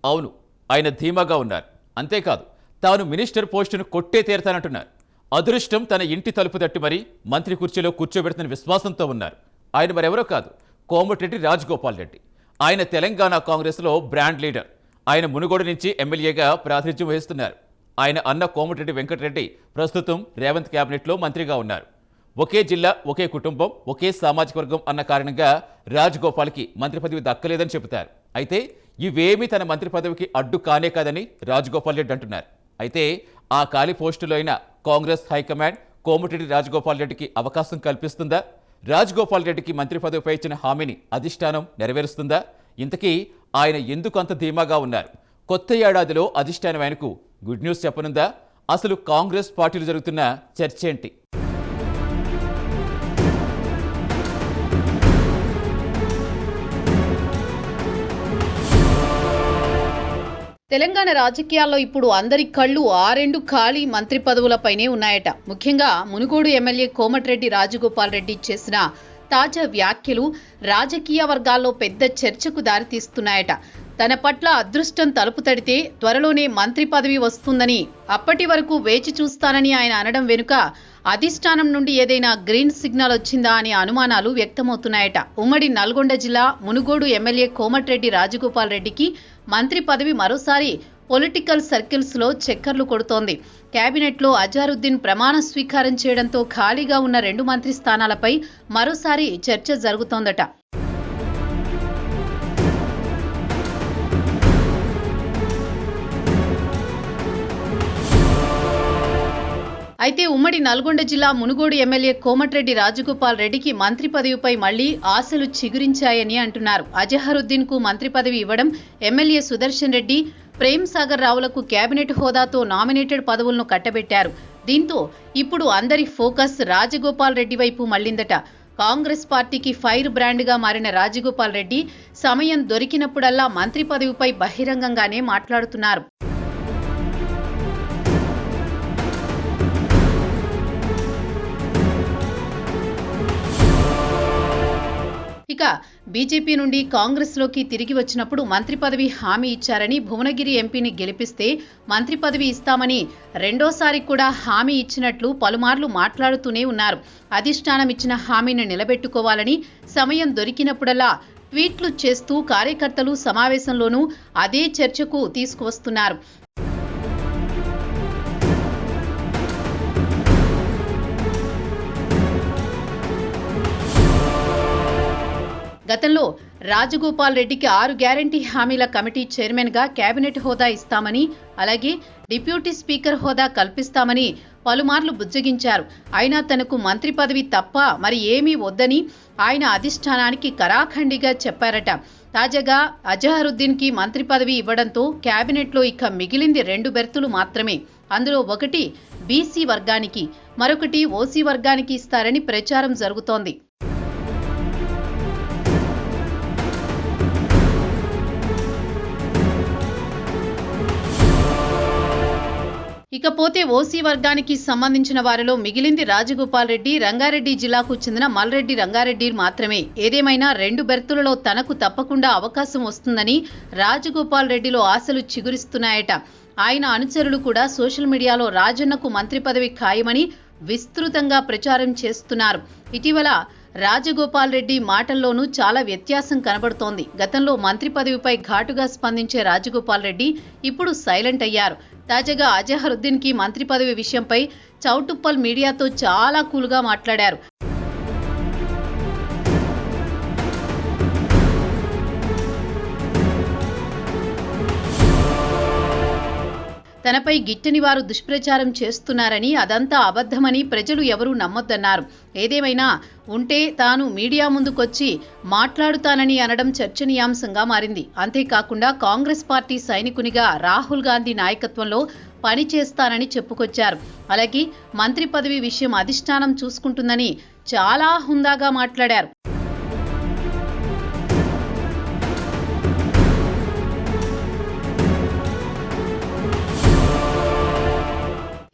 అవును, ఆయన ధీమాగా ఉన్నారు. అంతేకాదు, తాను మినిస్టర్ పోస్టును కొట్టే తీరతానంటున్నారు. అదృష్టం తన ఇంటి తలుపు తట్టి మరీ మంత్రి కుర్చీలో కూర్చోబెడుతున్న విశ్వాసంతో ఉన్నారు. ఆయన మరెవరో కాదు, కోమటిరెడ్డి రాజగోపాల్ రెడ్డి. ఆయన తెలంగాణ కాంగ్రెస్లో బ్రాండ్ లీడర్. ఆయన మునుగోడు నుంచి ఎమ్మెల్యేగా ప్రాతినిధ్యం వహిస్తున్నారు. ఆయన అన్న కోమటిరెడ్డి వెంకటరెడ్డి ప్రస్తుతం రేవంత్ క్యాబినెట్లో మంత్రిగా ఉన్నారు. ఒకే జిల్లా, ఒకే కుటుంబం, ఒకే సామాజిక వర్గం అన్న కారణంగా రాజగోపాల్కి మంత్రి పదవి దక్కలేదని చెబుతారు. అయితే ఇవేమీ తన మంత్రి పదవికి అడ్డు కానే కాదని రాజగోపాల్ రెడ్డి అంటున్నారు. అయితే ఆ ఖాళీ పోస్టులో అయిన కాంగ్రెస్ హైకమాండ్ కోమటిరెడ్డి రాజగోపాల్ రెడ్డికి అవకాశం కల్పిస్తుందా? రాజగోపాల్ రెడ్డికి మంత్రి పదవిపై ఇచ్చిన హామీని అధిష్టానం నెరవేరుస్తుందా? ఇంతకీ ఆయన ఎందుకు అంత ధీమాగా ఉన్నారు? కొత్త ఏడాదిలో అధిష్టానం ఆయనకు గుడ్ న్యూస్ చెప్పనుందా? అసలు కాంగ్రెస్ పార్టీలో జరుగుతున్న చర్చ ఏంటి? తెలంగాణ రాజకీయాల్లో ఇప్పుడు అందరి కళ్ళు ఆ రెండు ఖాళీ మంత్రి పదవులపైనే ఉన్నాయట. ముఖ్యంగా మునుగోడు ఎమ్మెల్యే కోమటిరెడ్డి రాజగోపాల్ రెడ్డి చేసిన తాజా వ్యాఖ్యలు రాజకీయ వర్గాల్లో పెద్ద చర్చకు దారితీస్తున్నాయట. తన పట్ల అదృష్టం తలుపు తడితే త్వరలోనే మంత్రి పదవి వస్తుందని, అప్పటి వరకు వేచి చూస్తానని ఆయన అనడం వెనుక అధిష్టానం నుండి ఏదైనా గ్రీన్ సిగ్నల్ వచ్చిందా అనే అనుమానాలు వ్యక్తమవుతున్నాయట. ఉమ్మడి నల్గొండ జిల్లా మునుగోడు ఎమ్మెల్యే కోమటిరెడ్డి రాజగోపాల్ రెడ్డికి మంత్రి పదవి మరోసారి పొలిటికల్ సర్కిల్స్ లో చక్కర్లు కొడుతోంది. కేబినెట్లో అజారుద్దీన్ ప్రమాణ స్వీకారం చేయడంతో ఖాళీగా ఉన్న 2 మంత్రి స్థానాలపై మరోసారి చర్చ జరుగుతోందట. అయితే ఉమ్మడి నల్గొండ జిల్లా మునుగోడు ఎమ్మెల్యే కోమటిరెడ్డి రాజగోపాల్ రెడ్డికి మంత్రి పదవిపై మళ్లీ ఆశలు చిగురించాయని అంటున్నారు. అజహరుద్దీన్ కు మంత్రి పదవి ఇవ్వడం, ఎమ్మెల్యే సుదర్శన్ రెడ్డి, ప్రేమ్ సాగర్ రావులకు కేబినెట్ హోదాతో నామినేటెడ్ పదవులను కట్టబెట్టారు. దీంతో ఇప్పుడు అందరి ఫోకస్ రాజగోపాల్ రెడ్డి వైపు మళ్లిందట. కాంగ్రెస్ పార్టీకి ఫైర్ బ్రాండ్ గా మారిన రాజగోపాల్ రెడ్డి సమయం దొరికినప్పుడల్లా మంత్రి పదవిపై బహిరంగంగానే మాట్లాడుతున్నారు. ఇక బీజేపీ నుండి కాంగ్రెస్ లోకి తిరిగి వచ్చినప్పుడు మంత్రి పదవి హామీ ఇచ్చారని, భువనగిరి ఎంపీని గెలిపిస్తే మంత్రి పదవి ఇస్తామని రెండోసారి కూడా హామీ ఇచ్చినట్లు పలుమార్లు మాట్లాడుతూనే ఉన్నారు. అధిష్టానం ఇచ్చిన హామీని నిలబెట్టుకోవాలని సమయం దొరికినప్పుడల్లా ట్వీట్లు చేస్తూ కార్యకర్తలు సమావేశంలోనూ అదే చర్చకు తీసుకువస్తున్నారు. గతంలో రాజగోపాల్ రెడ్డికి 6 గ్యారంటీ హామీల కమిటీ చైర్మన్ గా కేబినెట్ హోదా ఇస్తామని, అలాగే డిప్యూటీ స్పీకర్ హోదా కల్పిస్తామని పలుమార్లు బుజ్జగించారు. అయినా తనకు మంత్రి పదవి తప్ప మరి ఏమీ వద్దని ఆయన అధిష్టానానికి కరాఖండిగా చెప్పారట. తాజాగా అజహరుద్దీన్ కి మంత్రి పదవి ఇవ్వడంతో కేబినెట్లో ఇక మిగిలింది 2 బెర్తులు మాత్రమే. అందులో ఒకటి బీసీ వర్గానికి, మరొకటి ఓసీ వర్గానికి ఇస్తారని ప్రచారం జరుగుతోంది. ఇకపోతే ఓసీ వర్గానికి సంబంధించిన వారిలో మిగిలింది రాజగోపాల్ రెడ్డి, రంగారెడ్డి జిల్లాకు చెందిన మల్రెడ్డి రంగారెడ్డి మాత్రమే. ఏదేమైనా 2 బెర్తులలో తనకు తప్పకుండా అవకాశం వస్తుందని రాజగోపాల్ రెడ్డిలో ఆశలు చిగురిస్తున్నాయట. ఆయన అనుచరులు కూడా సోషల్ మీడియాలో రాజన్నకు మంత్రి పదవి ఖాయమని విస్తృతంగా ప్రచారం చేస్తున్నారు. ఇటీవల రాజగోపాల్ రెడ్డి మాటల్లోనూ చాలా వ్యత్యాసం కనబడుతోంది. గతంలో మంత్రి పదవిపై ఘాటుగా స్పందించే రాజగోపాల్ రెడ్డి ఇప్పుడు సైలెంట్ అయ్యారు. తాజాగా అజహరుద్దీన్ కి మంత్రి పదవి విషయంపై చౌటుప్పల్ మీడియాతో చాలా కూల్గా మాట్లాడారు. తనపై గిట్టని వారు దుష్ప్రచారం చేస్తున్నారని, అదంతా అబద్ధమని ప్రజలు ఎవరూ నమ్మొద్దన్నారు. ఏదేమైనా ఉంటే తాను మీడియా ముందుకొచ్చి మాట్లాడుతానని అనడం చర్చనీయాంశంగా మారింది. అంతేకాకుండా కాంగ్రెస్ పార్టీ సైనికునిగా రాహుల్ గాంధీ నాయకత్వంలో పనిచేస్తానని చెప్పుకొచ్చారు. అలాగే మంత్రి పదవి విషయం అధిష్టానం చూసుకుంటుందని చాలా హుందాగా మాట్లాడారు.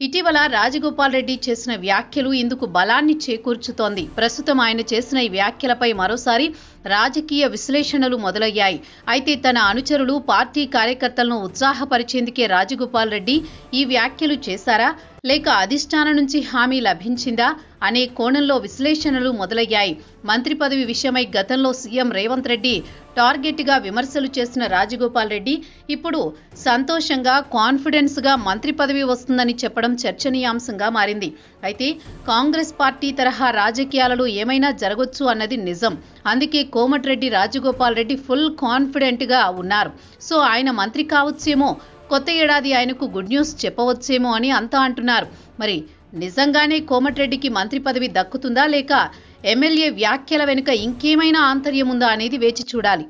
ఇటీవల రాజగోపాల్ రెడ్డి చేసిన వ్యాఖ్యలు ఇందుకు బలాన్ని చేకూర్చుతోంది. ప్రస్తుతం ఆయన చేసిన ఈ వ్యాఖ్యలపై మరోసారి రాజకీయ విశ్లేషణలు మొదలయ్యాయి. అయితే తన అనుచరులు, పార్టీ కార్యకర్తలను ఉత్సాహపరిచేందుకే రాజగోపాల్ రెడ్డి ఈ వ్యాఖ్యలు చేశారా, లేక అధిష్టానం నుంచి హామీ లభించిందా అనే కోణంలో విశ్లేషణలు మొదలయ్యాయి. మంత్రి పదవి విషయమై గతంలో సీఎం రేవంత్ రెడ్డి టార్గెట్గా విమర్శలు చేసిన రాజగోపాల్ రెడ్డి ఇప్పుడు సంతోషంగా, కాన్ఫిడెన్స్గా మంత్రి పదవి వస్తుందని చెప్పడం చర్చనీయాంశంగా మారింది. అయితే కాంగ్రెస్ పార్టీ తరహా రాజకీయాలలో ఏమైనా జరగొచ్చు అన్నది నిజం. అందుకే కోమటిరెడ్డి రాజగోపాల్ రెడ్డి ఫుల్ కాన్ఫిడెంట్గా ఉన్నారు. సో ఆయన మంత్రి కావచ్చేమో, కొత్త ఏడాది ఆయనకు గుడ్ న్యూస్ చెప్పవచ్చేమో అని అంతా అంటున్నారు. మరి నిజంగానే కోమటిరెడ్డికి మంత్రి పదవి దక్కుతుందా, లేక ఎమ్మెల్యే వ్యాఖ్యల వెనుక ఇంకేమైనా ఆంతర్యం ఉందా అనేది వేచి చూడాలి.